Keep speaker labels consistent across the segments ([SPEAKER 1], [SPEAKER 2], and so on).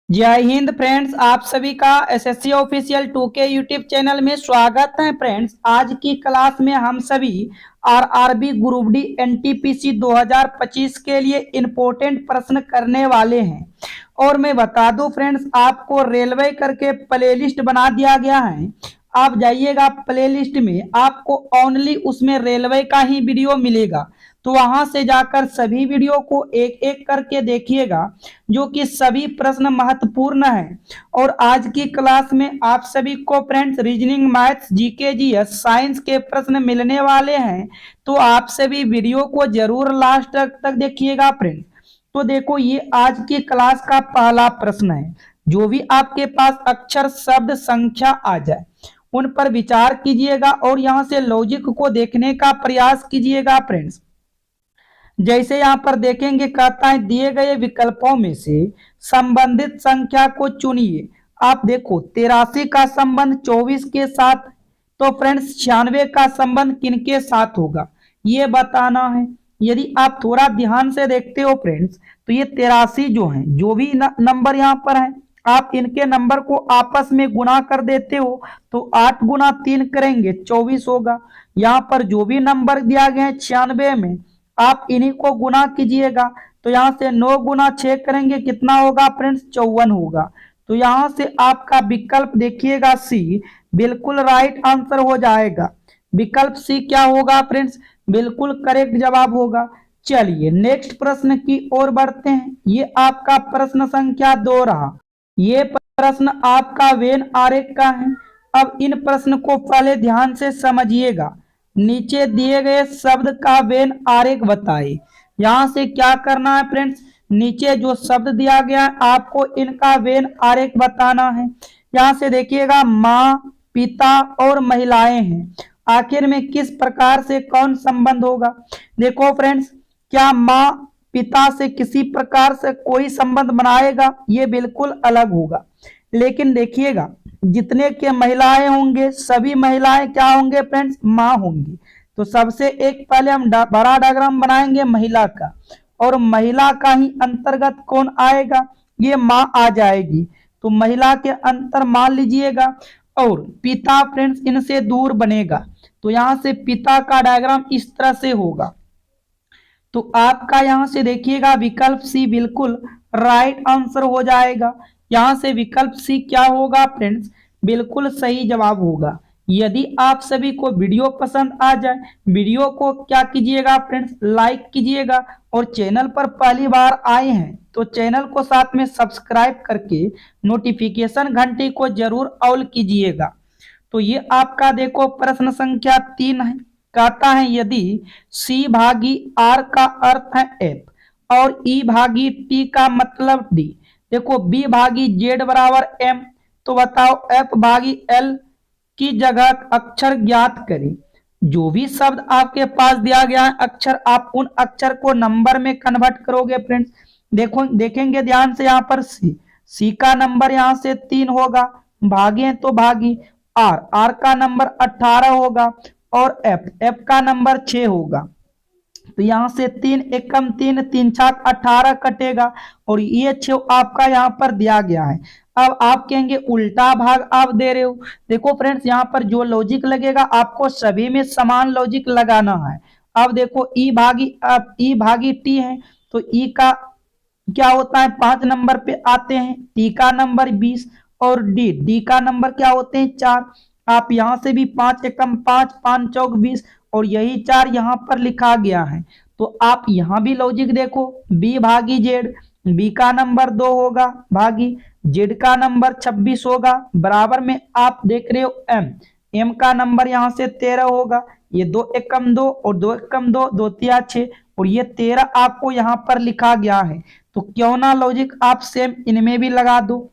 [SPEAKER 1] जय हिंद फ्रेंड्स, आप सभी का SSC official 2K YouTube channel में स्वागत है। फ्रेंड्स, आज की क्लास में हम सभी आरआरबी ग्रुप डी एनटीपीसी 2025 के लिए इम्पोर्टेंट प्रश्न करने वाले हैं। और मैं बता दूं फ्रेंड्स, आपको रेलवे करके प्लेलिस्ट बना दिया गया है। आप जाइएगा प्लेलिस्ट में, आपको ओनली उसमें रेलवे का ही वीडियो मिलेगा। तो वहां से जाकर सभी वीडियो को एक एक करके देखिएगा, जो कि सभी प्रश्न महत्वपूर्ण है। और आज की क्लास में आप सभी को friends reasoning, maths, GK, GS, science के प्रश्न मिलने वाले हैं। तो आप सभी वीडियो को जरूर लास्ट तक देखिएगा फ्रेंड्स। तो देखो, ये आज की क्लास का पहला प्रश्न है। जो भी आपके पास अक्षर, शब्द, संख्या आ जाए उन पर विचार कीजिएगा और यहाँ से लॉजिक को देखने का प्रयास कीजिएगा फ्रेंड्स। जैसे यहाँ पर देखेंगे, कहता है दिए गए विकल्पों में से संबंधित संख्या को चुनिए। आप देखो, 83 का संबंध 24 के साथ, तो फ्रेंड्स 96 का संबंध किनके साथ होगा ये बताना है। यदि आप थोड़ा ध्यान से देखते हो फ्रेंड्स, तो ये 83 जो है, जो भी नंबर यहाँ पर है, आप इनके नंबर को आपस में गुणा कर देते हो तो 8 गुना 3 करेंगे 24 होगा। यहाँ पर जो भी नंबर दिया गया है 96 में, आप इन्हीं को गुना कीजिएगा। तो यहाँ से 9 गुना 6 करेंगे, कितना होगा फ्रेंड्स? 54 होगा। तो यहाँ से आपका विकल्प देखिएगा सी बिल्कुल राइट आंसर हो जाएगा। विकल्प सी क्या होगा फ्रेंड्स? बिल्कुल करेक्ट जवाब होगा। चलिए नेक्स्ट प्रश्न की ओर बढ़ते हैं। ये आपका प्रश्न संख्या 2 रहा। ये प्रश्न आपका वेन आरेख का है। अब इन प्रश्न को पहले ध्यान से समझिएगा। नीचे दिए गए शब्द का वेन आरेख बताइए। यहां से क्या करना है फ्रेंड्स? नीचे जो शब्द दिया गया है, आपको इनका वेन आरेख बताना है। यहां से देखिएगा, माँ, पिता और महिलाएं हैं। आखिर में किस प्रकार से कौन संबंध होगा? देखो फ्रेंड्स, क्या माँ पिता से किसी प्रकार से कोई संबंध बनाएगा? ये बिल्कुल अलग होगा। लेकिन देखिएगा, जितने के महिलाएं होंगे सभी महिलाएं क्या होंगे फ्रेंड्स? माँ होंगी। तो सबसे एक पहले हम बड़ा डायग्राम बनाएंगे महिला का, और महिला का ही अंतर्गत कौन आएगा? ये माँ आ जाएगी। तो महिला के अंतर मान लीजिएगा। और पिता फ्रेंड्स इनसे दूर बनेगा, तो यहां से पिता का डायग्राम इस तरह से होगा। तो आपका यहां से देखिएगा विकल्प सी बिल्कुल राइट आंसर हो जाएगा। यहां से विकल्प सी क्या होगा फ्रेंड्स? बिल्कुल सही जवाब होगा। यदि आप सभी को वीडियो पसंद आ जाए, वीडियो को क्या कीजिएगा फ्रेंड्स? लाइक कीजिएगा। और चैनल पर पहली बार आए हैं तो चैनल को साथ में सब्सक्राइब करके नोटिफिकेशन घंटी को जरूर ऑल कीजिएगा। तो ये आपका देखो प्रश्न संख्या 3 है। कहता है यदि सी भागी आर का अर्थ है एफ और ई भागी टी का मतलब डी। देखो, बी भागी जेड बराबर एम, तो बताओ एफ भागी एल की जगह अक्षर ज्ञात करें। जो भी शब्द आपके पास दिया गया है अक्षर, आप उन अक्षर को नंबर में कन्वर्ट करोगे फ्रेंड्स। देखो, देखेंगे ध्यान से, यहाँ पर सी का नंबर यहाँ से 3 होगा, भागे तो भागी। आर का नंबर 18 होगा और एफ का नंबर 6 होगा। तो यहाँ से 3 एकम 3, 3 छाक 18 कटेगा, और ये 6 आपका यहाँ पर दिया गया है। अब आप कहेंगे उल्टा भाग आप दे रहे हो। देखो फ्रेंड्स, यहाँ पर जो लॉजिक लगेगा आपको सभी में समान लॉजिक लगाना है। अब देखो, ई भागी टी है, तो ई का क्या होता है? 5 नंबर पे आते हैं। टी का नंबर 20 और डी का नंबर क्या होते हैं? 4। आप यहां से भी 5 एकम 5, 5 चौक 20, और यही 4 यहाँ पर लिखा गया है। तो आप यहाँ भी लॉजिक देखो, बी भागी जेड, बी का नंबर 2 होगा भागी जेड का नंबर 26 होगा, बराबर में आप देख रहे हो एम का नंबर यहाँ से 13 होगा। ये 2 एकम 2 और 2 एकम 2, 2 तिया 6, और ये 13 आपको यहाँ पर लिखा गया है। तो क्यों ना लॉजिक आप सेम इनमें भी लगा दो।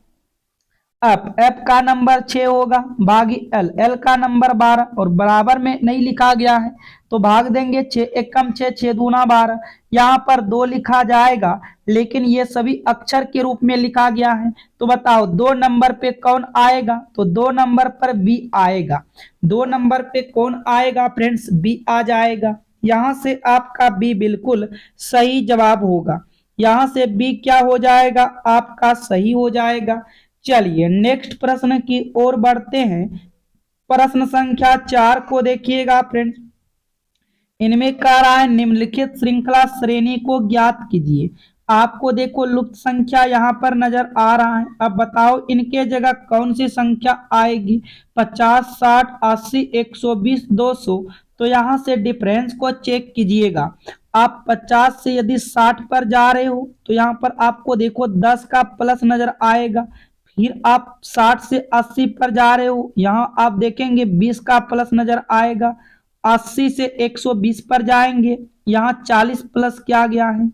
[SPEAKER 1] एफ का नंबर 6 होगा भागी एल का नंबर 12, और बराबर में नहीं लिखा गया है तो भाग देंगे 6 एकम 6, 6 दूना 12। यहाँ पर 2 लिखा जाएगा, लेकिन ये सभी अक्षर के रूप में लिखा गया है। तो बताओ 2 नंबर पे कौन आएगा? तो 2 नंबर पर बी आएगा। 2 नंबर पे कौन आएगा फ्रेंड्स? बी आ जाएगा। यहाँ से आपका बी बिल्कुल सही जवाब होगा। यहाँ से बी क्या हो जाएगा आपका सही हो जाएगा। चलिए नेक्स्ट प्रश्न की ओर बढ़ते हैं। प्रश्न संख्या 4 को देखिएगा फ्रेंड्स। इनमें कह रहा है निम्नलिखित श्रृंखला श्रेणी को ज्ञात कीजिए। आपको देखो लुप्त संख्या यहाँ पर नजर आ रहा है। अब बताओ इनके जगह कौन सी संख्या आएगी। 50, 60, 80, 120, 200। तो यहाँ से डिफरेंस को चेक कीजिएगा। आप 50 से यदि 60 पर जा रहे हो तो यहाँ पर आपको देखो 10 का प्लस नजर आएगा। फिर आप 60 से 80 पर जा रहे हो, यहाँ आप देखेंगे 20 का प्लस नजर आएगा। 80 से 120 पर जाएंगे, यहाँ 40 प्लस क्या गया है।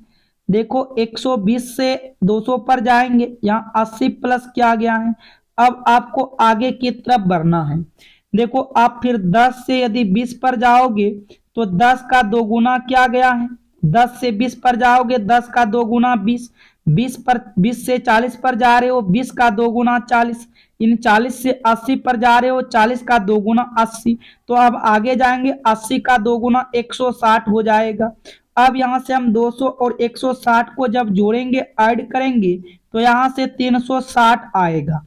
[SPEAKER 1] देखो 120 से 200 पर जाएंगे, यहाँ 80 प्लस क्या गया है। अब आपको आगे की तरफ बढ़ना है। देखो आप फिर 10 से यदि 20 पर जाओगे तो 10 का 2 गुना क्या गया है। 10 से 20 पर जाओगे, 10 का 2 गुना 20। 20 से 40 पर जा रहे हो, 20 का 2 गुना 40। इन 40 से 80 पर जा रहे हो, 40 का 2 गुना 80। तो अब आगे जाएंगे, 80 का 2 गुना 160 हो जाएगा। अब यहाँ से हम 200 और 160 को जब जोड़ेंगे, ऐड करेंगे तो यहाँ से 360 आएगा।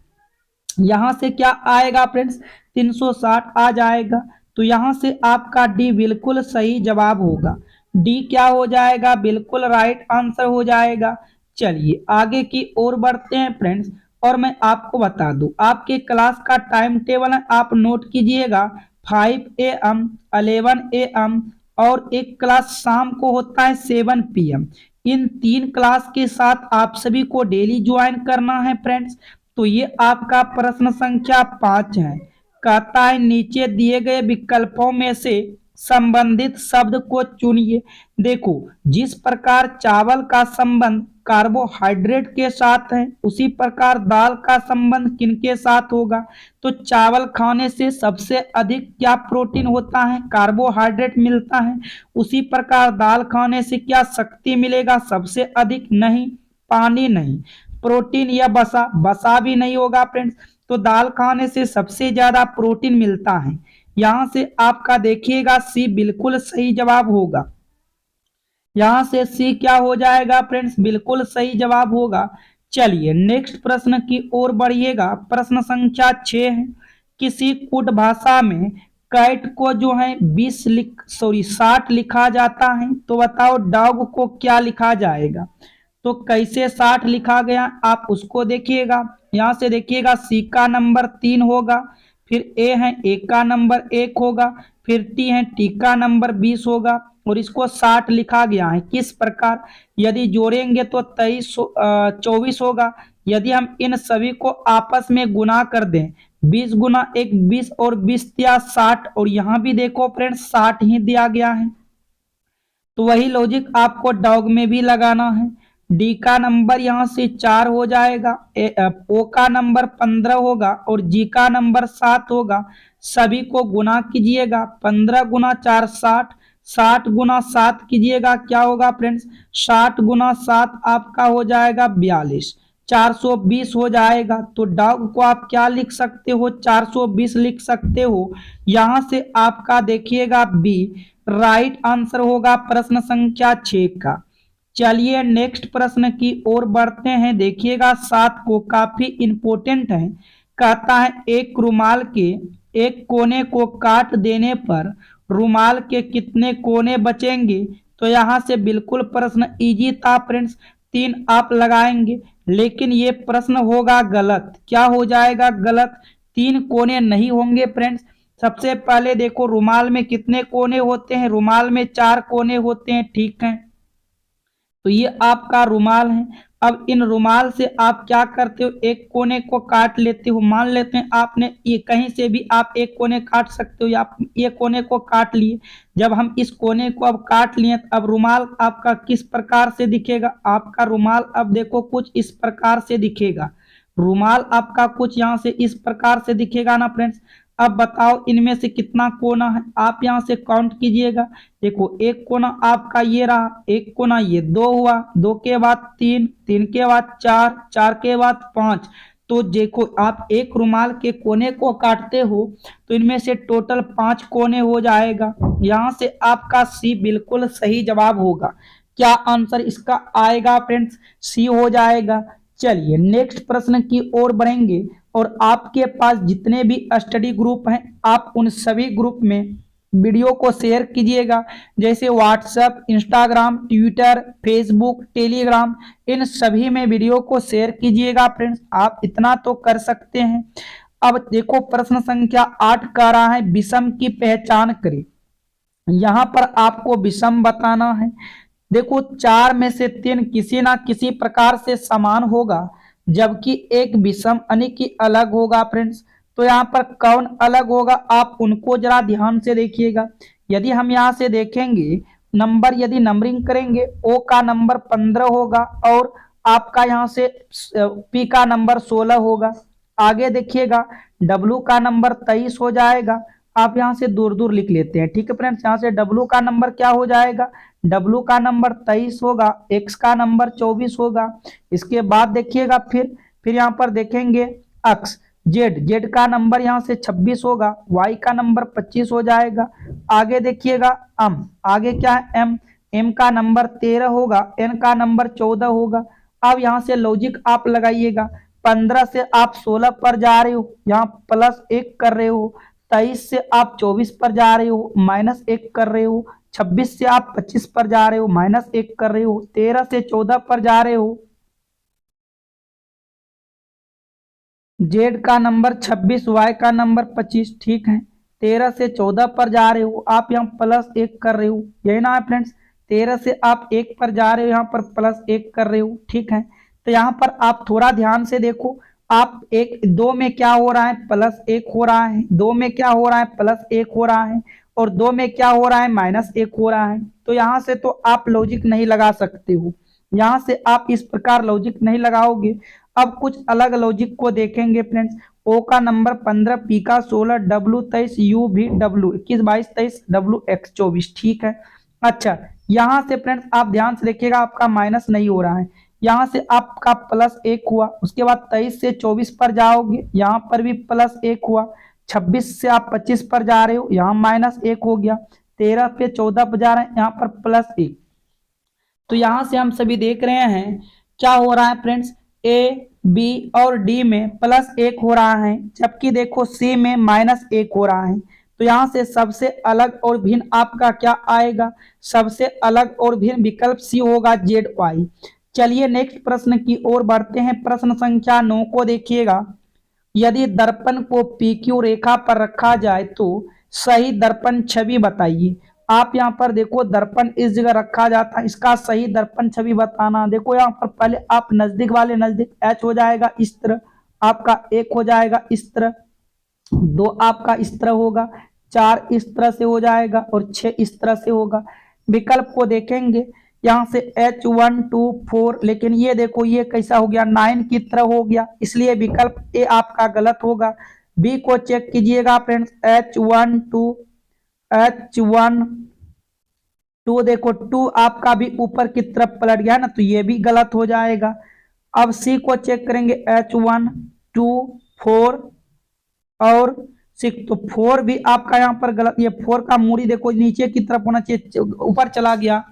[SPEAKER 1] यहाँ से क्या आएगा फ्रेंड्स, 360 आ जाएगा। तो यहाँ से आपका डी बिल्कुल सही जवाब होगा। डी क्या हो जाएगा, बिल्कुल राइट आंसर हो जाएगा। चलिए आगे की ओर बढ़ते हैं फ्रेंड्स। और मैं आपको बता दूं आपके क्लास का टाइम टेबल है, आप नोट कीजिएगा। 5 AM, 11 AM और एक क्लास शाम को होता है 7 PM। इन 3 क्लास के साथ आप सभी को डेली ज्वाइन करना है फ्रेंड्स। तो ये आपका प्रश्न संख्या 5 है। कहता है नीचे दिए गए विकल्पों में से संबंधित शब्द को चुनिए। देखो जिस प्रकार चावल का संबंध कार्बोहाइड्रेट के साथ है, उसी प्रकार दाल का संबंध किनके साथ होगा। तो चावल खाने से सबसे अधिक क्या प्रोटीन होता है, कार्बोहाइड्रेट मिलता है। उसी प्रकार दाल खाने से क्या शक्ति मिलेगा सबसे अधिक, नहीं। पानी नहीं। प्रोटीन या बसा, बसा भी नहीं होगा फ्रेंड्स। तो दाल खाने से सबसे ज्यादा प्रोटीन मिलता है। यहां से आपका देखिएगा सी बिल्कुल सही जवाब होगा। यहां से सी क्या हो जाएगा फ्रेंड्स, बिल्कुल सही जवाब होगा। चलिए नेक्स्ट प्रश्न की ओर बढ़िएगा। प्रश्न संख्या 6 है। किसी कुट भाषा में कैट को जो है 60 लिखा जाता है, तो बताओ डॉग को क्या लिखा जाएगा। तो कैसे 60 लिखा गया आप उसको देखिएगा। यहां से देखिएगा सी का नंबर 3 होगा, फिर ए है ए का नंबर 1 होगा, फिर टी है टी का नंबर 20 होगा और इसको 60 लिखा गया है। किस प्रकार, यदि जोड़ेंगे तो 24 होगा। यदि हम इन सभी को आपस में गुना कर दें, 20 गुना 1 20 और 20 दिया 60, और यहाँ भी देखो फ्रेंड्स 60 ही दिया गया है। तो वही लॉजिक आपको डॉग में भी लगाना है। डी का नंबर यहाँ से 4 हो जाएगा, ओ का नंबर 15 होगा और जी का नंबर 7 होगा। सभी को गुना कीजिएगा, 15 गुना 4 60, 60 गुना 7 कीजिएगा, क्या होगा फ्रेंड्स, 60 गुना 7 आपका हो जाएगा 42, 420 हो जाएगा। तो डॉग को आप क्या लिख सकते हो, 420 लिख सकते हो। यहां से आपका देखिएगा बी राइट आंसर होगा प्रश्न संख्या 6 का। चलिए नेक्स्ट प्रश्न की ओर बढ़ते हैं। देखिएगा 7 को, काफी इंपोर्टेंट है। कहता है एक रुमाल के एक कोने को काट देने पर रुमाल के कितने कोने बचेंगे। तो यहाँ से बिल्कुल प्रश्न इजी था फ्रेंड्स, 3 आप लगाएंगे, लेकिन ये प्रश्न होगा गलत। क्या हो जाएगा गलत, 3 कोने नहीं होंगे फ्रेंड्स। सबसे पहले देखो रुमाल में कितने कोने होते हैं, रुमाल में 4 कोने होते हैं, ठीक है। तो ये आपका रुमाल है। अब इन रुमाल से आप क्या करते हो, एक कोने को काट लेते हो। मान लेते हैं आपने ये कहीं से भी आप एक कोने काट सकते हो, या आप ये कोने को काट लिए। जब हम इस कोने को अब काट लिए, अब रुमाल आपका किस प्रकार से दिखेगा, आपका रुमाल अब देखो कुछ इस प्रकार से दिखेगा। रुमाल आपका कुछ यहाँ से इस प्रकार से दिखेगा ना फ्रेंड्स। अब बताओ इनमें से कितना कोना है, आप यहाँ से काउंट कीजिएगा। देखो एक कोना आपका ये रहा, एक कोना ये 2 हुआ, 2 के बाद 3, 3 के बाद 4, 4 के बाद 5। तो देखो आप एक रुमाल के कोने को काटते हो तो इनमें से टोटल 5 कोने हो जाएगा। यहाँ से आपका सी बिल्कुल सही जवाब होगा। क्या आंसर इसका आएगा फ्रेंड्स? सी हो जाएगा। चलिए नेक्स्ट प्रश्न की ओर बढ़ेंगे और आपके पास जितने भी स्टडी ग्रुप हैं आप उन सभी ग्रुप में वीडियो को शेयर कीजिएगा, जैसे WhatsApp, Instagram, Twitter, Facebook, Telegram, इन सभी में वीडियो को शेयर कीजिएगा फ्रेंड्स। आप इतना तो कर सकते हैं। अब देखो प्रश्न संख्या 8 कह रहा है विषम की पहचान करें। यहां पर आपको विषम बताना है। देखो 4 में से 3 किसी ना किसी प्रकार से समान होगा, जबकि एक विषम यानी कि अलग होगा फ्रेंड्स। तो यहाँ पर कौन अलग होगा आप उनको जरा ध्यान से देखिएगा। यदि हम यहाँ से देखेंगे नंबर, यदि नंबरिंग करेंगे ओ का नंबर 15 होगा और आपका यहाँ से पी का नंबर 16 होगा। आगे देखिएगा डब्लू का नंबर 23 हो जाएगा। आप यहाँ से दूर दूर लिख लेते हैं, ठीक है फ्रेंड्स। यहाँ से डब्लू का नंबर क्या हो जाएगा? डब्लू का नंबर 23 होगा, एक्स का नंबर 24 होगा। इसके बाद देखिएगा फिर यहाँ पर देखेंगे अक्स, जेड का नंबर यहाँ से 26 होगा, वाई का नंबर 25 हो जाएगा। आगे देखिएगा आगे क्या है? एम का नंबर 13 होगा, एन का नंबर 14 होगा। अब यहाँ से लॉजिक आप लगाइएगा। 15 से आप 16 पर जा रहे हो, यहाँ +1 कर रहे हो। 23 से आप 24 पर जा रहे हो, -1 कर रहे हो। 26 से आप 25 पर जा रहे हो, -1 कर रहे हो। 13 से 14 पर जा रहे हो, जेड का नंबर 26, वाई का नंबर 25, ठीक है। 13 से 14 पर जा रहे हो, आप यहाँ +1 कर रहे हो, यही ना है फ्रेंड्स। 13 से आप 1 पर जा रहे हो, यहाँ पर +1 कर रहे हो, ठीक है। तो यहाँ पर आप थोड़ा ध्यान से देखो, आप 2 में क्या हो रहा है? +1 हो रहा है। 2 में क्या हो रहा है? +1 हो रहा है। और 2 में क्या हो रहा है? -1 हो रहा है। तो यहाँ से तो आप लॉजिक नहीं लगा सकते हो, यहाँ से आप इस प्रकार लॉजिक नहीं लगाओगे। अब कुछ अलग लॉजिक को देखेंगे फ्रेंड्स। ओ का नंबर 15, पी का 16, डब्लू 23, यू भी डब्लू 21, 22, 23, डब्लू एक्स 24, ठीक है। अच्छा यहाँ से फ्रेंड्स आप ध्यान से देखिएगा, आपका माइनस नहीं हो रहा है, यहाँ से आपका +1 हुआ। उसके बाद 23 से 24 पर जाओगे, यहाँ पर भी +1 हुआ। 26 से आप 25 पर जा रहे हो, यहाँ -1 हो गया। 13 पे 14 पर जा रहे हैं, यहाँ पर +1। तो यहां से हम सभी देख रहे हैं क्या हो रहा है फ्रेंड्स, ए बी और डी में +1 हो रहा है, जबकि देखो सी में -1 हो रहा है। तो यहां से सबसे अलग और भिन्न आपका क्या आएगा? सबसे अलग और भिन्न विकल्प सी होगा, जेड वाई। चलिए नेक्स्ट प्रश्न की ओर बढ़ते हैं। प्रश्न संख्या 9 को देखिएगा। यदि दर्पण को PQ रेखा पर रखा जाए तो सही दर्पण छवि बताइए। आप यहाँ पर देखो दर्पण इस जगह रखा जाता है, इसका सही दर्पण छवि बताना। देखो यहाँ पर पहले आप नजदीक वाले नजदीक H हो जाएगा इस तरह, आपका 1 हो जाएगा इस तरह, 2 आपका इस तरह होगा, 4 इस तरह से हो जाएगा और 6 इस तरह से होगा। विकल्प को देखेंगे यहाँ से H1 2 4, लेकिन ये देखो ये कैसा हो गया? 9 की तरह हो गया, इसलिए विकल्प ए आपका गलत होगा। बी को चेक कीजिएगा फ्रेंड्स, H1 2 देखो 2 आपका भी ऊपर की तरफ पलट गया ना, तो ये भी गलत हो जाएगा। अब सी को चेक करेंगे, H1 2 4 और 6, तो 4 भी आपका यहाँ पर गलत। ये 4 का मूड़ी देखो नीचे की तरफ होना चाहिए, ऊपर चला गया,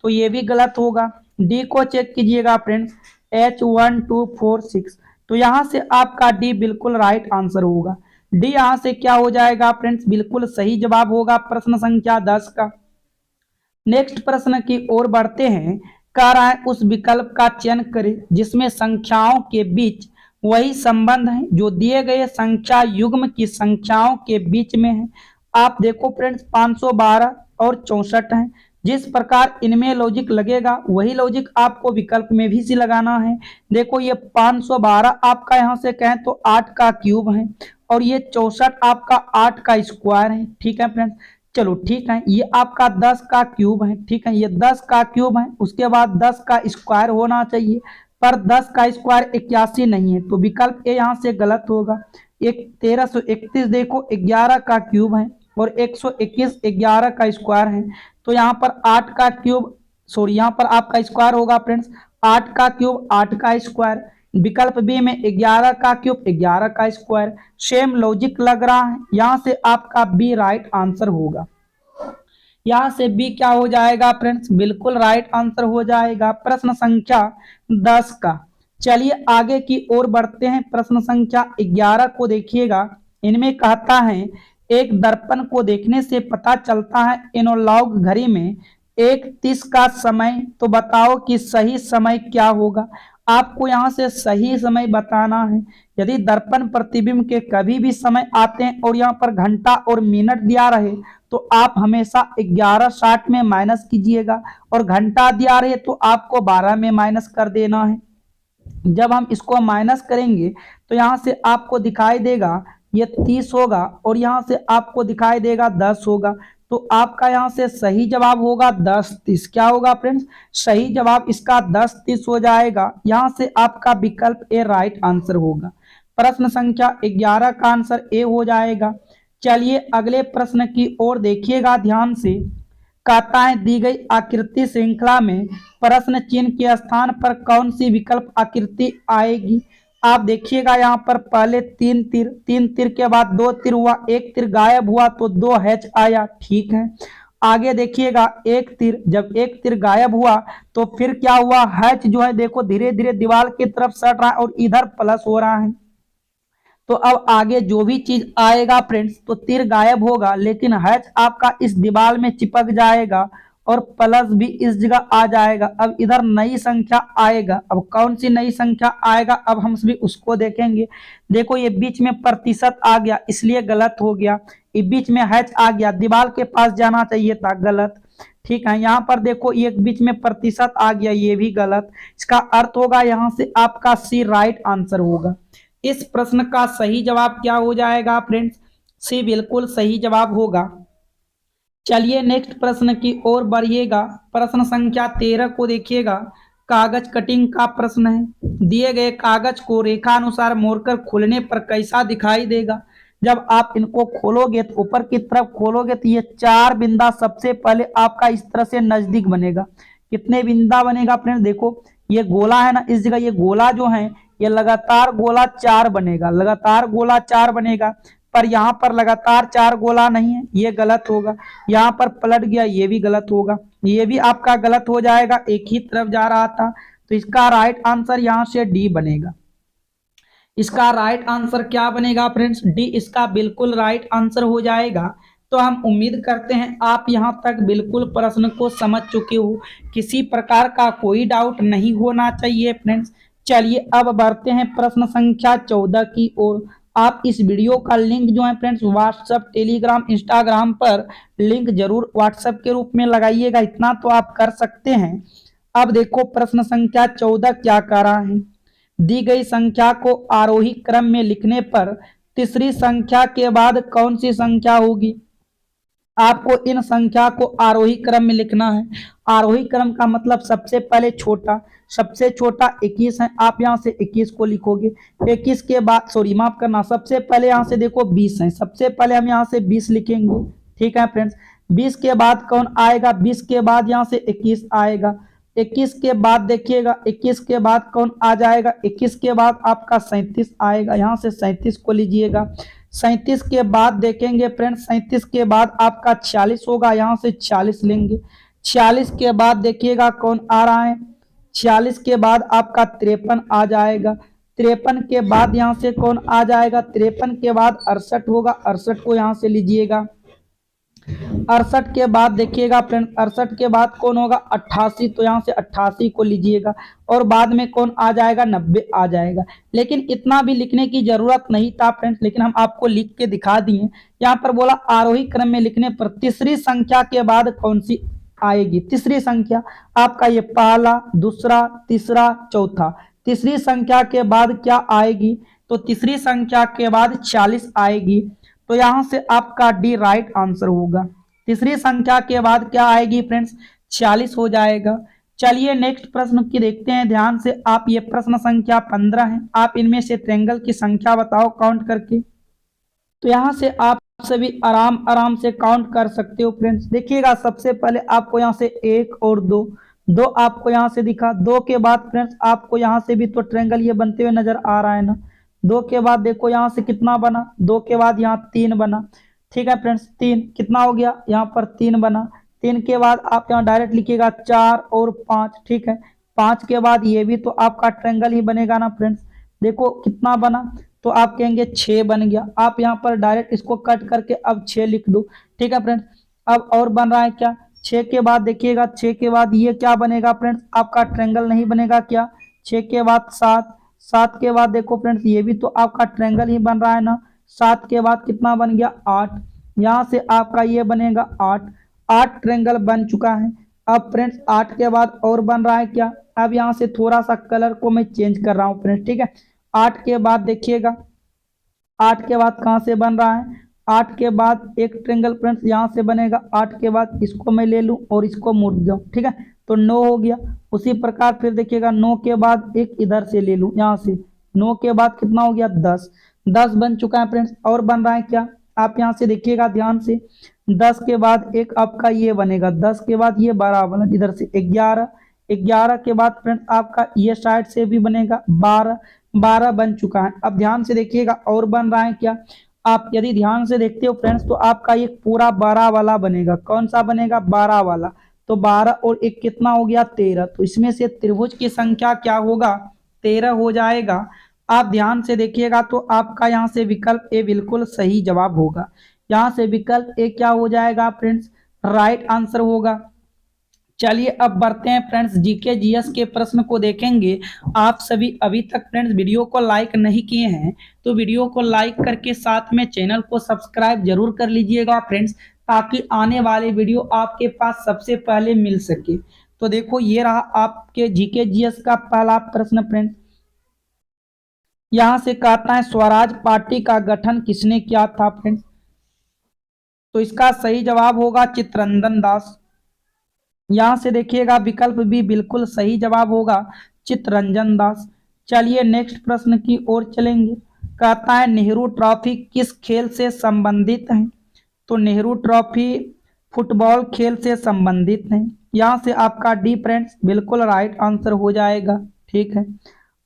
[SPEAKER 1] तो ये भी गलत होगा। डी को चेक कीजिएगा फ्रेंड्स, H1 2 4 6, तो यहाँ से आपका डी बिल्कुल राइट आंसर होगा। डी यहाँ से क्या हो जाएगा फ्रेंड्स? बिल्कुल सही जवाब होगा प्रश्न संख्या 10 का। नेक्स्ट प्रश्न की ओर बढ़ते हैं। कह रहा है उस विकल्प का चयन करें जिसमें संख्याओं के बीच वही संबंध है जो दिए गए संख्या युग्म की संख्याओं के बीच में है। आप देखो फ्रेंड्स 512 और 64 है, जिस प्रकार इनमें लॉजिक लगेगा वही लॉजिक आपको विकल्प में भी सी लगाना है। देखो ये 512 आपका यहाँ से कहें तो 8 का क्यूब है और ये 64 आपका 8 का स्क्वायर है, ठीक है फ्रेंड्स। चलो ठीक है, ये आपका 10 का क्यूब है, ठीक है, ये 10 का क्यूब है। उसके बाद 10 का स्क्वायर होना चाहिए, पर 10 का स्क्वायर 81 नहीं है, तो विकल्प ए यहाँ से गलत होगा। 1331 देखो 11 का क्यूब है और 121 11 का स्क्वायर है, तो यहाँ पर 8 का क्यूब यहाँ पर आपका स्क्वायर होगा फ्रेंड्स, 8 का क्यूब 8 का स्क्वायर। विकल्प बी में 11 का क्यूब 11 का स्क्वायर। सेम लॉजिक लग रहा है, यहाँ से आपका बी राइट आंसर होगा। यहाँ से बी क्या हो जाएगा फ्रेंड्स, बिल्कुल राइट आंसर हो जाएगा प्रश्न संख्या 10 का। चलिए आगे की ओर बढ़ते हैं। प्रश्न संख्या 11 को देखिएगा। इनमें कहता है एक दर्पण को देखने से पता चलता है एनालॉग घड़ी में 1:30 का समय, तो बताओ कि सही समय क्या होगा। आपको यहाँ से सही समय बताना है। यदि दर्पण प्रतिबिंब के कभी भी समय आते हैं और यहाँ पर घंटा और मिनट दिया रहे तो आप हमेशा 11:60 में माइनस कीजिएगा, और घंटा दिया रहे तो आपको 12 में माइनस कर देना है। जब हम इसको माइनस करेंगे तो यहाँ से आपको दिखाई देगा ये 30 होगा, और यहाँ से आपको दिखाई देगा 10 होगा। तो आपका यहाँ से सही जवाब होगा 10:30। क्या होगा फ्रेंड्स, सही जवाब इसका 10:30 हो जाएगा। यहाँ से आपका विकल्प ए राइट आंसर होगा। प्रश्न संख्या 11 का आंसर ए हो जाएगा। चलिए अगले प्रश्न की ओर देखिएगा ध्यान से। कहता है दी गई आकृति श्रृंखला में प्रश्न चिन्ह के स्थान पर कौन सी विकल्प आकृति आएगी। आप देखिएगा यहाँ पर पहले 3 तीर के बाद 2 तीर हुआ, 1 तीर गायब हुआ तो 2 हैच आया, ठीक है। आगे देखिएगा 1 तीर, जब 1 तीर गायब हुआ तो फिर क्या हुआ, हैच जो है देखो धीरे धीरे दीवार की तरफ सट रहा है और इधर प्लस हो रहा है। तो अब आगे जो भी चीज आएगा फ्रेंड्स, तो तीर गायब होगा लेकिन हैच आपका इस दीवार में चिपक जाएगा और प्लस भी इस जगह आ जाएगा। अब इधर नई संख्या आएगा। अब कौन सी नई संख्या आएगा, अब हम सभी उसको देखेंगे। देखो ये बीच में प्रतिशत आ गया इसलिए गलत हो गया, ये बीच में हैच आ गया, दीवार के पास जाना चाहिए था, गलत। ठीक है, यहाँ पर देखो ये बीच में प्रतिशत आ गया, ये भी गलत। इसका अर्थ होगा यहाँ से आपका सी राइट आंसर होगा। इस प्रश्न का सही जवाब क्या हो जाएगा फ्रेंड्स, सी बिल्कुल सही जवाब होगा। चलिए नेक्स्ट प्रश्न की ओर बढ़िएगा। प्रश्न संख्या 13 को देखिएगा। कागज कटिंग का प्रश्न है। दिए गए कागज को रेखा अनुसार मोड़कर खोलने पर कैसा दिखाई देगा। जब आप इनको खोलोगे तो ऊपर की तरफ खोलोगे तो ये 4 बिंदा सबसे पहले आपका इस तरह से नजदीक बनेगा। कितने बिंदा बनेगा फ्रेंड्स, देखो ये गोला है ना, इस जगह ये गोला जो है ये लगातार गोला 4 बनेगा, लगातार गोला 4 बनेगा। पर यहाँ पर लगातार 4 गोला नहीं है, ये गलत होगा। यहाँ पर पलट गया, ये भी गलत होगा, ये भी आपका गलत हो जाएगा, एक ही तरफ जा रहा था। तो इसका राइट आंसर यहाँ से डी बनेगा। इसका राइट आंसर क्या बनेगा फ्रेंड्स, डी इसका बिल्कुल राइट आंसर हो जाएगा। तो हम उम्मीद करते हैं आप यहाँ तक बिल्कुल प्रश्न को समझ चुके हो, किसी प्रकार का कोई डाउट नहीं होना चाहिए फ्रेंड्स। चलिए अब बढ़ते हैं प्रश्न संख्या 14 की ओर। आप इस वीडियो का लिंक जो है फ्रेंड्स व्हाट्सएप, टेलीग्राम, इंस्टाग्राम पर लिंक जरूर व्हाट्सएप के रूप में लगाइएगा, इतना तो आप कर सकते हैं। अब देखो प्रश्न संख्या 14 क्या कह रहा है। दी गई संख्या को आरोही क्रम में लिखने पर तीसरी संख्या के बाद कौन सी संख्या होगी। आपको इन संख्या को आरोही क्रम में लिखना है। आरोही क्रम का मतलब सबसे पहले छोटा, सबसे छोटा 21 है, आप यहाँ से 21 को लिखोगे। 21 के बाद सॉरी माफ करना, सबसे पहले यहाँ से देखो 20 है, सबसे पहले हम यहाँ से 20 लिखेंगे, ठीक है फ्रेंड्स। 20 के बाद कौन आएगा, 20 के बाद यहाँ से 21 आएगा। 21 के बाद देखिएगा 21 के बाद कौन आ जाएगा, 21 के बाद आपका 37 आएगा, यहाँ से 37 को लीजिएगा। 37 के बाद देखेंगे फ्रेंड्स, 37 के बाद आपका 46 होगा, यहाँ से 40 लेंगे। 46 के बाद देखिएगा कौन आ रहा है, 46 के बाद आपका 53 आ जाएगा। 53 के बाद यहाँ से कौन आ जाएगा, 53 के बाद 68 होगा, 68 को यहाँ से लीजिएगा। 68 के बाद देखिएगा फ्रेंड, 68 के बाद कौन होगा 88, तो यहाँ से 88 को लीजिएगा। और बाद में कौन आ जाएगा 90 आ जाएगा। लेकिन इतना भी लिखने की जरूरत नहीं था फ्रेंड्स, लेकिन हम आपको लिख के दिखा दिए। यहाँ पर बोला आरोही क्रम में लिखने पर तीसरी संख्या के बाद कौन सी आएगी। तीसरी संख्या आपका ये पहला, दूसरा, तीसरा, चौथा, तीसरी संख्या के बाद क्या आएगी, तो तीसरी संख्या के बाद 40 आएगी। तो यहां से आपका डी राइट आंसर होगा। तीसरी संख्या के बाद क्या आएगी फ्रेंड्स, 40 हो जाएगा। चलिए नेक्स्ट प्रश्न की देखते हैं ध्यान से। आप ये प्रश्न संख्या 15 है। आप इनमें से ट्रायंगल की संख्या बताओ काउंट करके। तो यहाँ से आप सभी आराम आराम से काउंट कर सकते हो फ्रेंड्स। देखिएगा सबसे पहले आपको यहाँ से 1 और 2 आपको यहाँ से दिखा। 2 के बाद फ्रेंड्स आपको यहाँ से भी तो ट्रायंगल ये बनते हुए नजर आ रहा है ना। 2 के बाद देखो यहाँ से कितना बना, 2 के बाद यहाँ 3 बना, ठीक है फ्रेंड्स। 3 कितना हो गया, यहाँ पर 3 बना। 3 के बाद आप यहाँ डायरेक्ट लिखिएगा 4 और 5, ठीक है। 5 के बाद ये भी तो आपका ट्रायंगल ही बनेगा ना फ्रेंड्स। देखो कितना बना, तो आप कहेंगे 6 बन गया। आप यहाँ पर डायरेक्ट इसको कट करके अब 6 लिख दो, ठीक है फ्रेंड्स। अब और बन रहा है क्या, 6 के बाद देखिएगा, 6 के बाद ये क्या बनेगा फ्रेंड्स, आपका ट्रायंगल नहीं बनेगा क्या। 6 के बाद 7, 7 के बाद देखो फ्रेंड्स ये भी तो आपका ट्रायंगल ही बन रहा है ना। 7 के बाद कितना बन गया, 8। यहाँ से आपका ये बनेगा 8, 8 ट्रायंगल बन चुका है। अब फ्रेंड्स 8 के बाद और बन रहा है क्या, अब यहाँ से थोड़ा सा कलर को मैं चेंज कर रहा हूँ फ्रेंड्स, ठीक है। 8 के बाद देखिएगा, 8 के बाद कहाँ से बन रहा है, 8 के बाद एक ट्रायंगल फ्रेंड्स यहाँ से बनेगा। 8 के बाद इसको मैं ले लूँ और इसको मोड़ दूँ, ठीक है, तो 9 हो गया। उसी प्रकार फिर देखिएगा 9 के बाद एक इधर से ले लूँ यहाँ से, 9 के बाद कितना हो गया, 10, 10 बन चुका है फ्रेंड्स। और बन रहा है क्या, आप यहाँ से देखिएगा ध्यान से, 10 के बाद एक आपका ये बनेगा, 10 के बाद ये 12 बना, इधर से 11, 11 के बाद फ्रेंड्स आपका ये साइड से भी बनेगा 12, 12 बन चुका है। अब ध्यान से देखिएगा और बन रहा है क्या, आप यदि ध्यान से देखते हो फ्रेंड्स तो आपका एक पूरा 12 वाला बनेगा। कौन सा बनेगा, 12 वाला। तो 12 और एक कितना हो गया, 13। तो इसमें से त्रिभुज की संख्या क्या होगा, 13 हो जाएगा। आप ध्यान से देखिएगा तो आपका यहाँ से विकल्प ए बिल्कुल सही जवाब होगा। यहाँ से विकल्प ए क्या हो जाएगा फ्रेंड्स, राइट आंसर होगा। चलिए अब बढ़ते हैं फ्रेंड्स जीके जीएस के प्रश्न को देखेंगे। आप सभी अभी तक फ्रेंड्स वीडियो को लाइक नहीं किए हैं तो वीडियो को लाइक करके साथ में चैनल को सब्सक्राइब जरूर कर लीजिएगा फ्रेंड्स, ताकि आने वाले वीडियो आपके पास सबसे पहले मिल सके। तो देखो ये रहा आपके जीके जीएस का पहला प्रश्न फ्रेंड्स। यहाँ से कहता है स्वराज पार्टी का गठन किसने किया था फ्रेंड्स, तो इसका सही जवाब होगा चित्तरंजन दास। यहां से देखिएगा विकल्प भी बिल्कुल सही जवाब होगा, चित्तरंजन दास। चलिए नेक्स्ट प्रश्न की ओर चलेंगे। कहता है नेहरू ट्रॉफी किस खेल से संबंधित है, तो नेहरू ट्रॉफी फुटबॉल खेल से संबंधित है। यहां से आपका डी फ्रेंड्स बिल्कुल राइट आंसर हो जाएगा, ठीक है।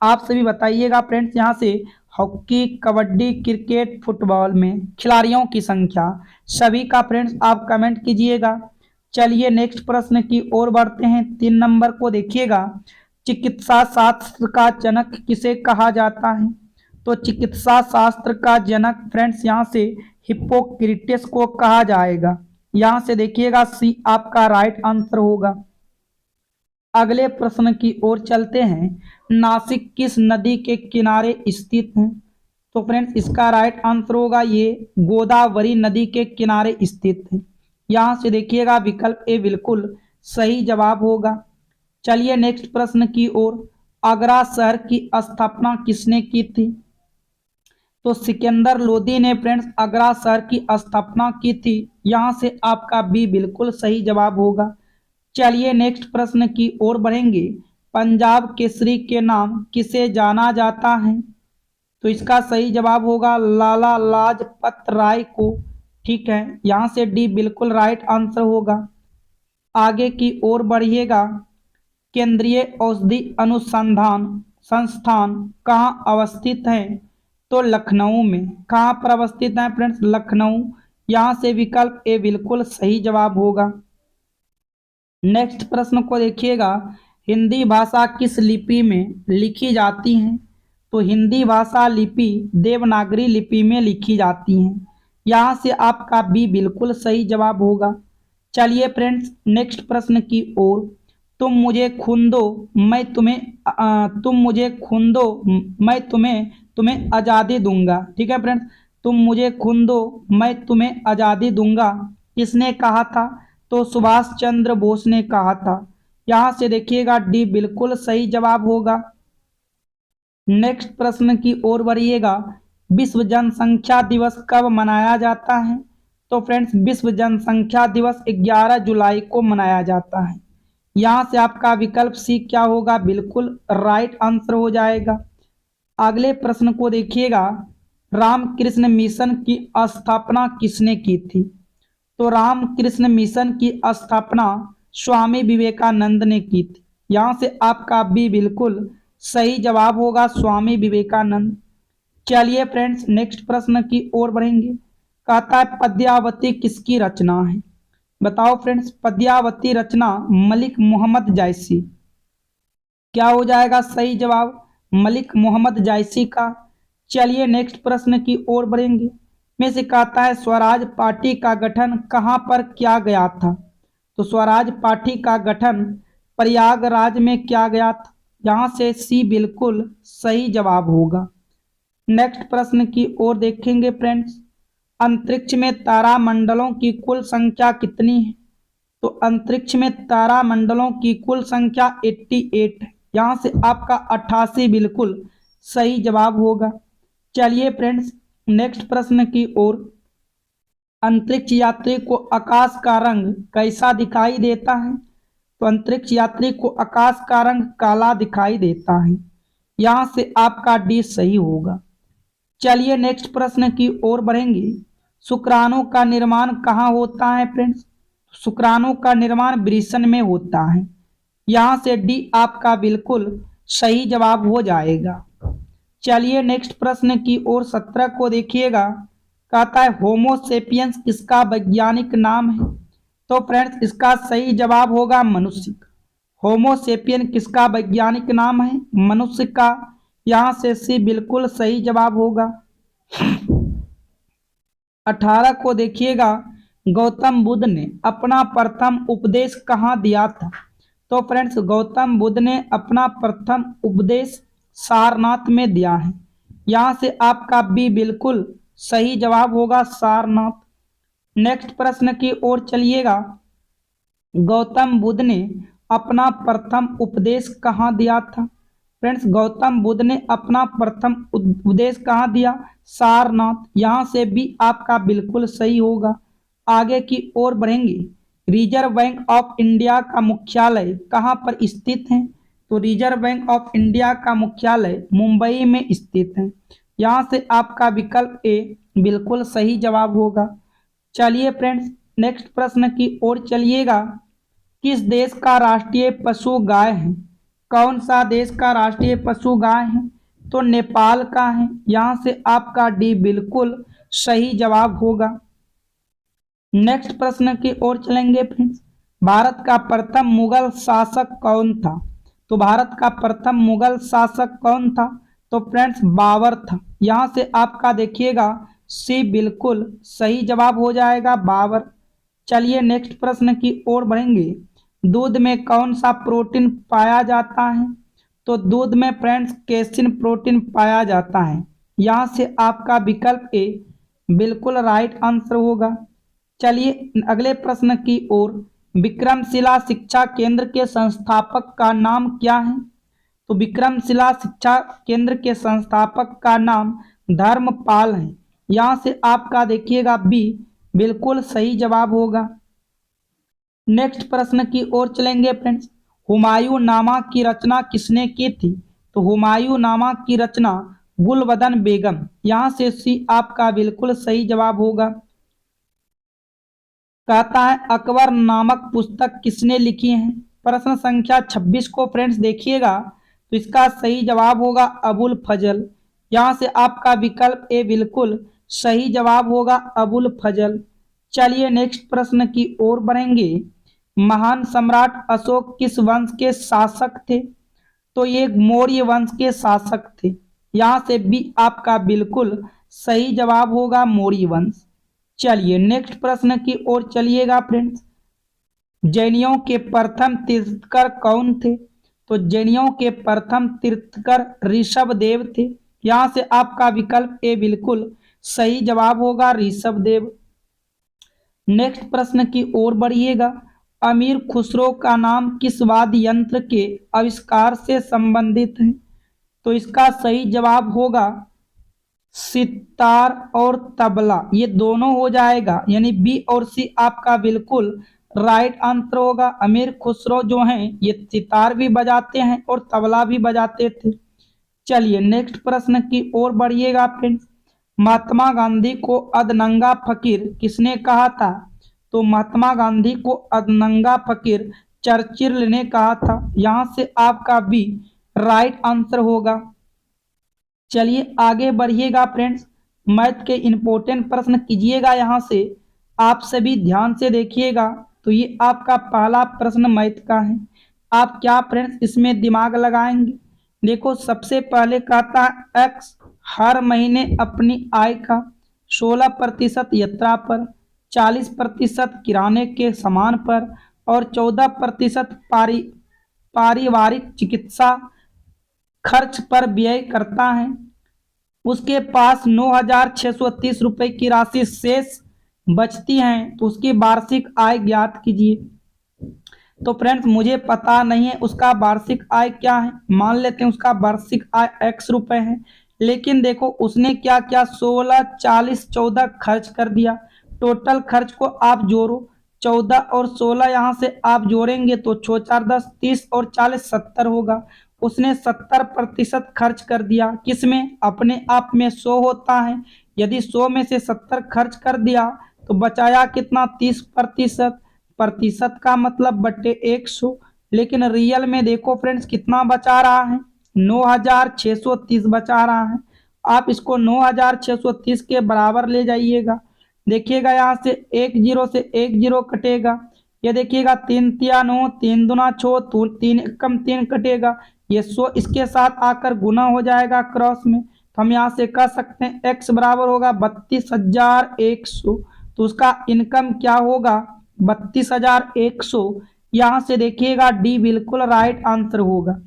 [SPEAKER 1] आप सभी बताइएगा फ्रेंड्स यहाँ से हॉकी, कबड्डी, क्रिकेट, फुटबॉल में खिलाड़ियों की संख्या सभी का फ्रेंड्स आप कमेंट कीजिएगा। चलिए नेक्स्ट प्रश्न की ओर बढ़ते हैं। 3 नंबर को देखिएगा, चिकित्सा शास्त्र का जनक किसे कहा जाता है, तो चिकित्सा शास्त्र का जनक फ्रेंड्स यहाँ से हिप्पोक्रेटिस को कहा जाएगा। यहाँ से देखिएगा सी आपका राइट आंसर होगा। अगले प्रश्न की ओर चलते हैं। नासिक किस नदी के किनारे स्थित है, तो फ्रेंड्स इसका राइट आंसर होगा ये गोदावरी नदी के किनारे स्थित है। यहां से देखिएगा विकल्प ए बिल्कुल सही जवाब होगा। चलिए नेक्स्ट प्रश्न की ओर। आगरा शहर की स्थापना किसने की थी, तो सिकंदर लोदी ने फ्रेंड्स आगरा शहर की स्थापना की थी। यहां से आपका बी बिल्कुल सही जवाब होगा। चलिए नेक्स्ट प्रश्न की ओर बढ़ेंगे। पंजाब केसरी के नाम किसे जाना जाता है, तो इसका सही जवाब होगा लाला लाजपत राय को, ठीक है। यहां से डी बिल्कुल राइट आंसर होगा। आगे की ओर बढ़िएगा। केंद्रीय औषधि अनुसंधान संस्थान कहाँ अवस्थित है, तो लखनऊ में। कहाँ पर अवस्थित है फ्रेंड्स, लखनऊ। यहां से विकल्प ए बिल्कुल सही जवाब होगा। नेक्स्ट प्रश्न को देखिएगा। हिंदी भाषा किस लिपि में लिखी जाती है, तो हिंदी भाषा लिपि देवनागरी लिपि में लिखी जाती है। यहां से आपका बी बिल्कुल सही जवाब होगा। चलिए फ्रेंड्स नेक्स्ट प्रश्न की ओर। तुम मुझे खून दो मैं तुम्हें आज़ादी दूंगा, ठीक है फ्रेंड्स। तुम मुझे खून दो मैं तुम्हें आज़ादी दूंगा किसने कहा था, तो सुभाष चंद्र बोस ने कहा था। यहां से देखिएगा डी बिल्कुल सही जवाब होगा। नेक्स्ट प्रश्न की ओर बढ़िएगा। विश्व जनसंख्या दिवस कब मनाया जाता है, तो फ्रेंड्स विश्व जनसंख्या दिवस 11 जुलाई को मनाया जाता है। यहां से आपका विकल्प सी क्या होगा, बिल्कुल राइट आंसर हो जाएगा। अगले प्रश्न को देखिएगा। रामकृष्ण मिशन की स्थापना किसने की थी, तो रामकृष्ण मिशन की स्थापना स्वामी विवेकानंद ने की थी। यहां से आपका बी बिल्कुल सही जवाब होगा, स्वामी विवेकानंद। चलिए फ्रेंड्स नेक्स्ट प्रश्न की ओर बढ़ेंगे। कहता है पद्यावती किसकी रचना है, बताओ फ्रेंड्स, पद्यावती रचना मलिक मोहम्मद जायसी। क्या हो जाएगा सही जवाब? मलिक मोहम्मद जायसी का। चलिए नेक्स्ट प्रश्न की ओर बढ़ेंगे। में से कहता है स्वराज पार्टी का गठन कहाँ पर किया गया था? तो स्वराज पार्टी का गठन प्रयागराज में किया गया था। यहाँ से सी बिल्कुल सही जवाब होगा। नेक्स्ट प्रश्न की ओर देखेंगे फ्रेंड्स। अंतरिक्ष में तारामंडलों की कुल संख्या कितनी है? तो अंतरिक्ष में तारामंडलों की कुल संख्या 88 है। यहाँ से आपका 88 बिल्कुल सही जवाब होगा। चलिए फ्रेंड्स नेक्स्ट प्रश्न की ओर। अंतरिक्ष यात्री को आकाश का रंग कैसा दिखाई देता है? तो अंतरिक्ष यात्री को आकाश का रंग काला दिखाई देता है। यहाँ से आपका डी सही होगा। चलिए नेक्स्ट प्रश्न की ओर बढ़ेंगे। शुक्राणु का निर्माण कहाँ होता है फ्रेंड्स? शुक्राणु का निर्माण वृषण में होता है। यहाँ से डी आपका बिल्कुल सही जवाब हो जाएगा। चलिए नेक्स्ट प्रश्न की ओर 17 को देखिएगा। कहता है होमोसेपियंस किसका वैज्ञानिक नाम है? तो फ्रेंड्स इसका सही जवाब होगा मनुष्य का। होमोसेपियन किसका वैज्ञानिक नाम है? मनुष्य का। यहाँ से सी बिल्कुल सही जवाब होगा। 18 को देखिएगा। गौतम बुद्ध ने अपना प्रथम उपदेश कहाँ दिया था? तो फ्रेंड्स गौतम बुद्ध ने अपना प्रथम उपदेश सारनाथ में दिया है। यहाँ से आपका बी बिल्कुल सही जवाब होगा, सारनाथ। नेक्स्ट प्रश्न की ओर चलिएगा। गौतम बुद्ध ने अपना प्रथम उपदेश कहाँ दिया था? फ्रेंड्स गौतम बुद्ध ने अपना प्रथम उपदेश कहाँ दिया? सारनाथ। यहाँ से भी आपका बिल्कुल सही होगा। आगे की ओर बढ़ेंगे। रिजर्व बैंक ऑफ इंडिया का मुख्यालय कहाँ पर स्थित है? तो रिजर्व बैंक ऑफ इंडिया का मुख्यालय मुंबई में स्थित है। यहाँ से आपका विकल्प ए बिल्कुल सही जवाब होगा। चलिए फ्रेंड्स नेक्स्ट प्रश्न की ओर चलिएगा। किस देश का राष्ट्रीय पशु गाय है? कौन सा देश का राष्ट्रीय पशु गाय है? तो नेपाल का है। यहाँ से आपका डी बिल्कुल सही जवाब होगा। नेक्स्ट प्रश्न की ओर चलेंगे फ्रेंड्स। भारत का प्रथम मुगल शासक कौन था? तो भारत का प्रथम मुगल शासक कौन था? तो फ्रेंड्स बाबर था। यहाँ से आपका देखिएगा सी बिल्कुल सही जवाब हो जाएगा, बाबर। चलिए नेक्स्ट प्रश्न की ओर बढ़ेंगे। दूध में कौन सा प्रोटीन पाया जाता है? तो दूध में फ्रेंड्स केसिन प्रोटीन पाया जाता है। यहाँ से आपका विकल्प ए बिल्कुल राइट आंसर होगा। चलिए अगले प्रश्न की ओर। विक्रमशिला शिक्षा केंद्र के संस्थापक का नाम क्या है? तो विक्रमशिला शिक्षा केंद्र के संस्थापक का नाम धर्मपाल है। यहाँ से आपका देखिएगा बी बिल्कुल सही जवाब होगा। नेक्स्ट प्रश्न की ओर चलेंगे फ्रेंड्स। हुमायूं नामा की रचना किसने की थी? तो हुमायूं नामा की रचना गुलबदन बेगम। यहाँ से सी आपका बिल्कुल सही जवाब होगा। कहता है अकबर नामक पुस्तक किसने लिखी है? प्रश्न संख्या 26 को फ्रेंड्स देखिएगा। तो इसका सही जवाब होगा अबुल फजल। यहाँ से आपका विकल्प ए बिल्कुल सही जवाब होगा, अबुल फजल। चलिए नेक्स्ट प्रश्न की ओर बढ़ेंगे। महान सम्राट अशोक किस वंश के शासक थे? तो ये मौर्य वंश के शासक थे। यहाँ से भी आपका बिल्कुल सही जवाब होगा, मौर्य वंश। चलिए नेक्स्ट प्रश्न की ओर चलिएगा फ्रेंड्स। जैनियों के प्रथम तीर्थंकर कौन थे? तो जैनियों के प्रथम तीर्थंकर ऋषभदेव थे। यहाँ से आपका विकल्प ए बिल्कुल सही जवाब होगा, ऋषभदेव। नेक्स्ट प्रश्न की ओर बढ़िएगा। अमीर खुसरो का नाम किस वाद्य यंत्र के आविष्कार से संबंधित है? तो इसका सही जवाब होगा सितार और तबला, ये दोनों हो जाएगा। यानी बी और सी आपका बिल्कुल राइट आंसर होगा। अमीर खुसरो जो हैं ये सितार भी बजाते हैं और तबला भी बजाते थे। चलिए नेक्स्ट प्रश्न की ओर बढ़िएगा फ्रेंड्स। महात्मा गांधी को अधनंगा फकीर किसने कहा था? तो महात्मा गांधी को अधनंगा फकीर चर्चिल ने कहा था। यहाँ से आपका बी राइट आंसर होगा। चलिए आगे बढ़िएगा फ्रेंड्स। मैथ के इंपॉर्टेंट प्रश्न कीजिएगा। यहाँ से आप सभी ध्यान से देखिएगा। तो ये आपका पहला प्रश्न मैथ का है। आप क्या फ्रेंड्स इसमें दिमाग लगाएंगे? देखो सबसे पहले कहता है एक्स हर महीने अपनी आय का 16% यात्रा पर, 40% किराने के सामान पर और 14% पारिवारिक चिकित्सा खर्च पर व्यय करता है। उसके पास 9,630 रुपए की राशि शेष बचती है, तो उसकी वार्षिक आय ज्ञात कीजिए। तो फ्रेंड्स मुझे पता नहीं है उसका वार्षिक आय क्या है, मान लेते हैं उसका वार्षिक आय x रुपए है। लेकिन देखो उसने क्या क्या 16, 40, 14 खर्च कर दिया। टोटल खर्च को आप जोड़ो, 14 और 16 यहाँ से आप जोड़ेंगे तो 6 4 10 30 और 40 70 होगा। उसने 70% खर्च कर दिया, किसमें? अपने आप में 100 होता है। यदि 100 में से 70 खर्च कर दिया तो बचाया कितना? 30%। प्रतिशत का मतलब बट्टे 100। लेकिन रियल में देखो फ्रेंड्स कितना बचा रहा है? 9,630 बचा रहा है। आप इसको 9,630 के बराबर ले जाइएगा। देखिएगा यहाँ से एक जीरो से एक जीरो कटेगा। ये देखिएगा 3 तिया 9, 3 दूना 6, 3 कम 3 कटेगा। ये 100 इसके साथ आकर गुना हो जाएगा क्रॉस में। तो हम यहाँ से कह सकते हैं x बराबर होगा 32,100। तो उसका इनकम क्या होगा? 32,100। यहाँ से देखिएगा डी बिल्कुल राइट आंसर होगा।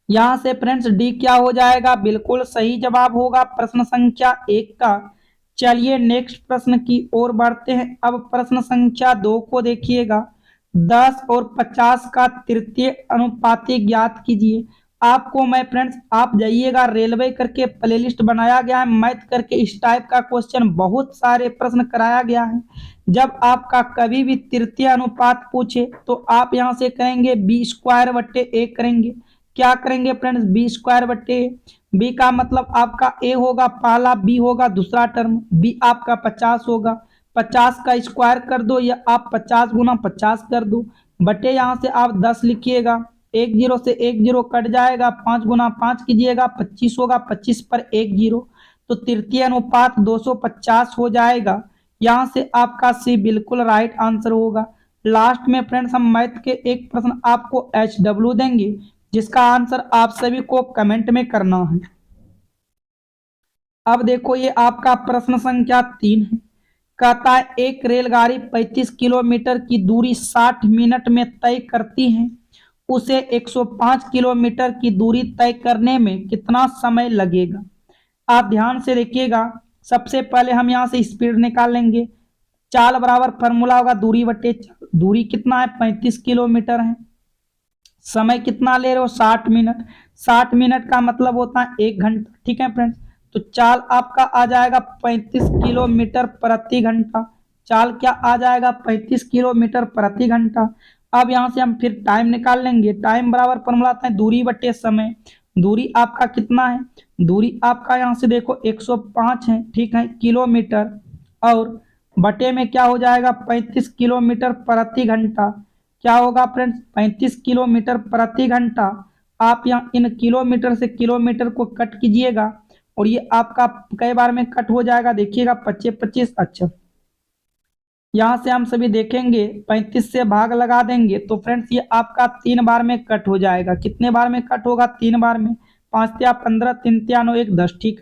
[SPEAKER 1] यहाँ से फ्रेंड्स डी क्या हो जाएगा? बिल्कुल सही जवाब होगा प्रश्न संख्या 1 का। चलिए नेक्स्ट प्रश्न की ओर बढ़ते हैं। अब प्रश्न संख्या 2 को देखिएगा। 10 और 50 का तृतीय अनुपाती ज्ञात कीजिए। आपको मैं फ्रेंड्स आप जाइएगा रेलवे करके प्लेलिस्ट बनाया गया है, मैथ करके इस टाइप का क्वेश्चन बहुत सारे प्रश्न कराया गया है। जब आपका कभी भी तृतीय अनुपात पूछे तो आप यहां से करेंगे b²/a करेंगे। क्या करेंगे फ्रेंड्स? b²/a। b का मतलब आपका a होगा पहला, b होगा दूसरा टर्म, b आपका 50 होगा। 50 का स्क्वायर कर दो या आप 50 गुना 50 कर दो, बटे यहाँ से आप 10 लिखिएगा। एक जीरो से एक जीरो कट जाएगा, 5 गुना 5 कीजिएगा 25 होगा, 25 पर एक जीरो, तो तृतीय अनुपात 250 हो जाएगा। यहाँ से आपका सी बिल्कुल राइट आंसर होगा। लास्ट में फ्रेंड्स हम मैथ के एक प्रश्न आपको HW देंगे जिसका आंसर आप सभी को कमेंट में करना है। अब देखो ये आपका प्रश्न संख्या 3 है। कहता है एक रेलगाड़ी 35 किलोमीटर की दूरी 60 मिनट में तय करती है, उसे 105 किलोमीटर की दूरी तय करने में कितना समय लगेगा? आप ध्यान से देखिएगा। सबसे पहले हम यहाँ से स्पीड निकाल लेंगे। चाल बराबर फॉर्मूला होगा दूरी बटे चाल। दूरी कितना है? 35 किलोमीटर है। समय कितना ले रहे हो? 60 मिनट। 60 मिनट का मतलब होता है 1 घंटा। ठीक है फ्रेंड्स, तो चाल आपका आ जाएगा 35 किलोमीटर प्रति घंटा। चाल क्या आ जाएगा? 35 किलोमीटर प्रति घंटा। अब यहाँ से हम फिर टाइम निकाल लेंगे। टाइम बराबर फॉर्मूला आता है दूरी बटे समय। दूरी आपका कितना है? दूरी आपका यहाँ से देखो 105 है, ठीक है, किलोमीटर, और बटे में क्या हो जाएगा? 35 किलोमीटर प्रति घंटा। क्या होगा फ्रेंड्स? 35 किलोमीटर प्रति घंटा। आप यहाँ इन किलोमीटर से किलोमीटर को कट कीजिएगा और ये आपका कई बार में कट हो जाएगा। देखिएगा 25 25। अच्छा, यहाँ से हम सभी देखेंगे 35 से भाग लगा देंगे तो फ्रेंड्स ये आपका 3 बार में कट हो जाएगा। कितने बार में कट होगा? 3 बार में। 5 तिया 15, 3 तिया 9, 1 10। ठीक,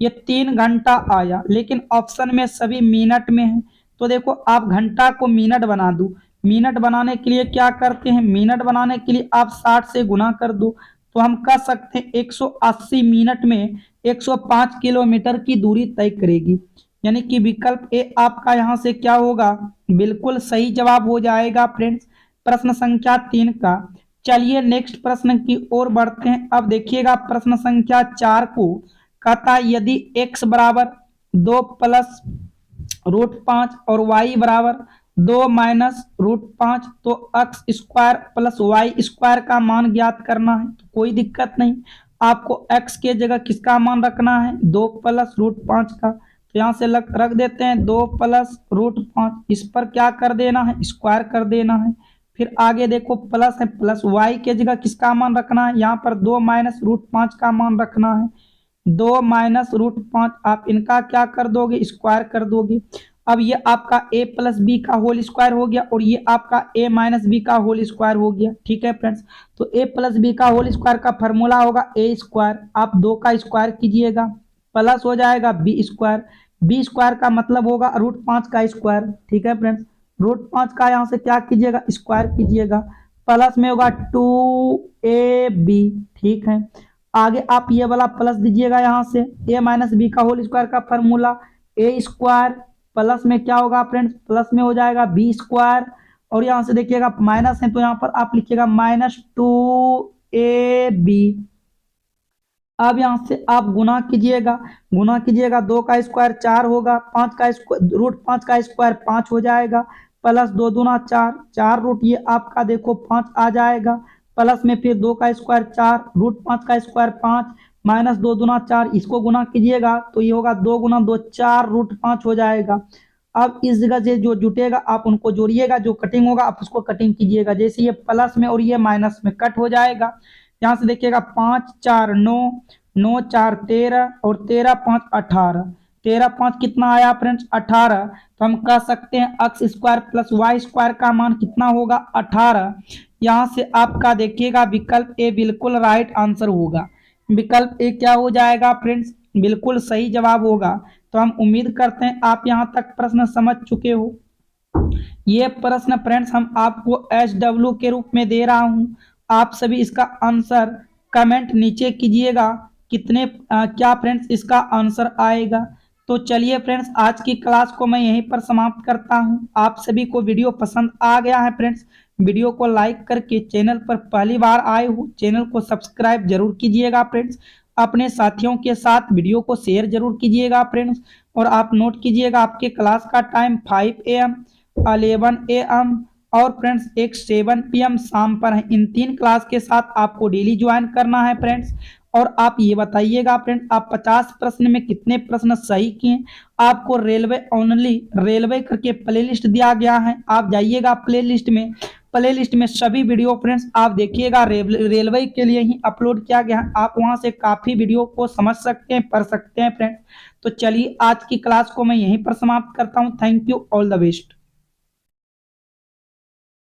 [SPEAKER 1] ये 3 घंटा आया, लेकिन ऑप्शन में सभी मिनट में है। तो देखो आप घंटा को मिनट बना दो। मिनट बनाने के लिए क्या करते हैं? मिनट बनाने के लिए आप 60 से गुना कर दो, तो हम कह सकते हैं 180 मिनट में 105 किलोमीटर की दूरी तय करेगी। यानी कि विकल्प ए आपका यहाँ से क्या होगा? बिल्कुल सही जवाब हो जाएगा फ्रेंड्स प्रश्न संख्या 3 का। चलिए नेक्स्ट प्रश्न की ओर बढ़ते हैं। अब देखिएगा प्रश्न संख्या 4 को। कहता है यदि x बराबर 2 प्लस √5 और y बराबर 2 माइनस √5 तो x² प्लस y² का मान ज्ञात करना है। तो कोई दिक्कत नहीं, आपको x के जगह किसका मान रखना है? 2 प्लस √5 का। तो यहाँ से रख देते हैं 2 प्लस √5। इस पर क्या कर देना है? स्क्वायर कर देना है। फिर आगे देखो प्लस है, प्लस y के जगह किसका मान रखना है? यहाँ पर 2 माइनस √5 का मान रखना है। 2 माइनस √5 आप इनका क्या कर दोगे? स्क्वायर कर दोगे। अब ये आपका a प्लस बी का होल स्क्वायर हो गया और ये आपका a माइनस बी का होल स्क्वायर हो गया। ठीक है फ्रेंड्स, तो a प्लस बी का होल स्क्वायर का फॉर्मूला होगा a स्क्वायर, आप 2 का स्क्वायर कीजिएगा प्लस हो जाएगा बी स्क्वायर। बी स्क्वायर का मतलब होगा √5 का स्क्वायर। ठीक है फ्रेंड्स, √5 का यहाँ से क्या कीजिएगा, स्क्वायर कीजिएगा, प्लस में होगा 2ab। ठीक है, आगे आप ये वाला प्लस दीजिएगा यहाँ से a माइनस बी का होल स्क्वायर का फॉर्मूला a स्क्वायर, प्लस में क्या होगा फ्रेंड्स, प्लस में हो जाएगा बी स्क्वायर, और यहाँ से देखिएगा माइनस है तो यहाँ पर आप लिखिएगा -2ab। अब यहाँ से आप गुना कीजिएगा 2 का स्क्वायर 4 होगा, 5 का स्क्वायर √5 का स्क्वायर 5 हो जाएगा, प्लस 2 दूना 4, 4 रूट ये आपका देखो 5 आ जाएगा, प्लस में फिर 2 का स्क्वायर 4, √5 का स्क्वायर 5, माइनस 2 दूना 4, इसको गुना कीजिएगा तो ये होगा 2 गुना 2 4 √5 हो जाएगा। अब इस जगह से जो जुटेगा आप उनको जोड़िएगा, जो कटिंग होगा आप उसको कटिंग कीजिएगा, जैसे ये प्लस में और ये माइनस में कट हो जाएगा। यहाँ से देखिएगा 5 4 9, 9 4 13 और 13 5 18, 13 5 कितना आया फ्रेंड्स 18। तो हम कह सकते हैं x square plus Y square का मान कितना होगा 18। यहाँ से आपका देखिएगा विकल्प ए बिल्कुल राइट आंसर होगा। विकल्प ए क्या हो जाएगा फ्रेंड्स, बिल्कुल सही जवाब होगा। तो हम उम्मीद करते हैं आप यहाँ तक प्रश्न समझ चुके हो। ये प्रश्न फ्रेंड्स हम आपको SW के रूप में दे रहा हूँ, आप सभी इसका आंसर कमेंट नीचे कीजिएगा कितने क्या फ्रेंड्स इसका आंसर आएगा। तो चलिए फ्रेंड्स, आज की क्लास को मैं यहीं पर समाप्त करता हूं। आप सभी को वीडियो पसंद आ गया है फ्रेंड्स, वीडियो को लाइक करके चैनल पर पहली बार आए हो चैनल को सब्सक्राइब जरूर कीजिएगा फ्रेंड्स। अपने साथियों के साथ वीडियो को शेयर जरूर कीजिएगा फ्रेंड्स। और आप नोट कीजिएगा आपके क्लास का टाइम 5 AM, 11 AM और फ्रेंड्स एक 7 PM शाम पर है। इन 3 क्लास के साथ आपको डेली ज्वाइन करना है फ्रेंड्स। और आप ये बताइएगा फ्रेंड्स, आप 50 प्रश्न में कितने प्रश्न सही किए। आपको रेलवे ओनली रेलवे करके प्लेलिस्ट दिया गया है, आप जाइएगा प्लेलिस्ट में सभी वीडियो फ्रेंड्स आप देखिएगा, रेलवे के लिए ही अपलोड किया गया है। आप वहां से काफी वीडियो को समझ सकते हैं, पढ़ सकते हैं फ्रेंड्स। तो चलिए आज की क्लास को मैं यहीं पर समाप्त करता हूँ। Thank you, all the best.